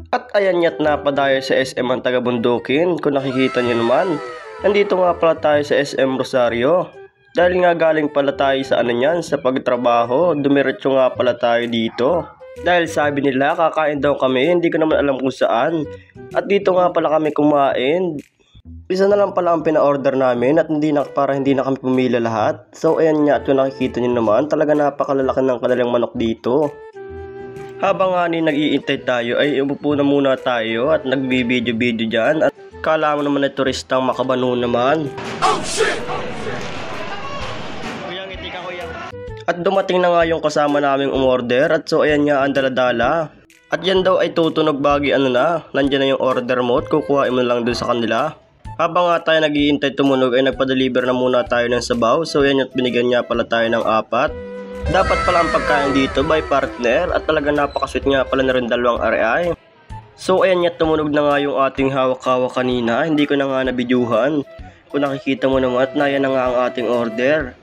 At ayan ya't napadayo sa SM ang taga-Bundukin. Kung nakikita nyo naman, nandito nga pala tayo sa SM Rosario. Dahil nga galing pala tayo sa sa pagtrabaho, dumiretso nga pala tayo dito. Dahil sabi nila kakain daw kami, hindi ko naman alam kung saan. At dito nga pala kami kumain. Isa na lang pala ang pina-order namin at para hindi na kami pumila lahat. So ayan nga, at kung nakikita nyo naman, talaga napakalalaki ng kanilang manok dito. Habang nga nag-iintay tayo ay umupo na muna tayo at nagbibideo-video dyan. At kala mo naman ay turistang makabano naman. Oh shit! At dumating na nga yung kasama naming umorder at so ayan nga ang daladala. At yan daw ay tutunog bagi nandyan na yung order mo at kukuhain mo lang dun sa kanila. Habang nga tayo nag-iintay tumunog ay nagpa-deliver na muna tayo ng sabaw. So yan at binigyan niya pala tayo ng 4. Dapat pala ang pagkain dito by partner at talagang napakasweet nga pala na rin 2 RI. So ayan nga tumunog na nga yung ating hawak-hawak kanina. Hindi ko na nga nabidyuhan. Kung nakikita mo naman at yan na nga ang ating order.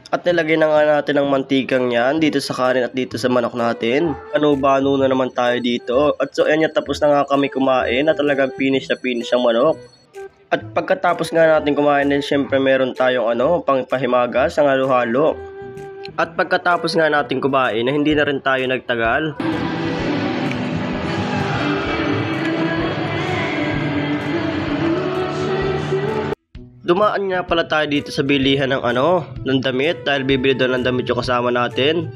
At nilagay na nga natin ang mantikang yan dito sa kanin at dito sa manok natin. Bano na naman tayo dito. At so ayan nga tapos na nga kami kumain at talagang finish ang manok. At pagkatapos nga natin kumain din syempre meron tayong pangpahimagas ang halo-halo. At pagkatapos nga natin kumain na hindi na rin tayo nagtagal. Dumaan nga pala tayo dito sa bilihan ng damit dahil bibili doon ng damit yung kasama natin.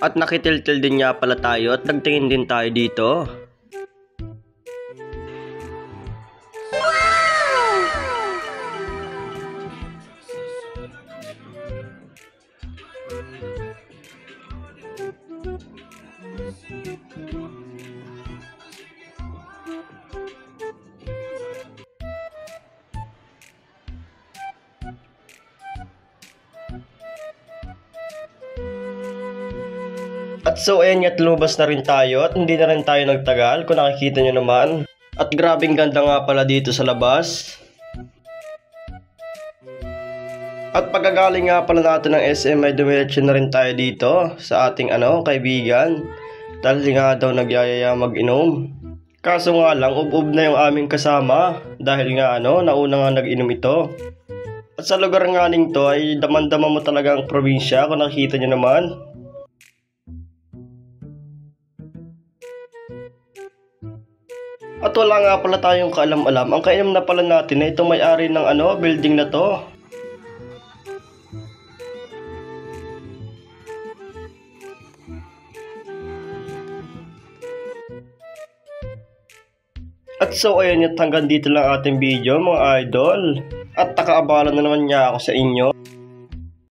At nakitiltil din nga pala tayo at nagtingin din tayo dito. At so ayan nga, lumabas na rin tayo at hindi na rin tayo nagtagal kung nakikita nyo naman. At grabing ganda nga pala dito sa labas. At pagkagaling nga pala natin ng SM ay dumiretso na rin tayo dito sa ating kaibigan. Dahil nga daw nagyayaya mag-inom. Kaso nga lang ub-ub na yung aming kasama dahil nga nauna nga nag-inom ito. At sa lugar nga ning to ay daman-dama mo talaga ang probinsya kung nakikita nyo naman. At wala nga pala tayong kaalam-alam. Ang kainom na pala natin na itong may-ari ng building na to. At so ayan, hanggang dito lang ating video mga idol. At nakaabala na naman niya ako sa inyo.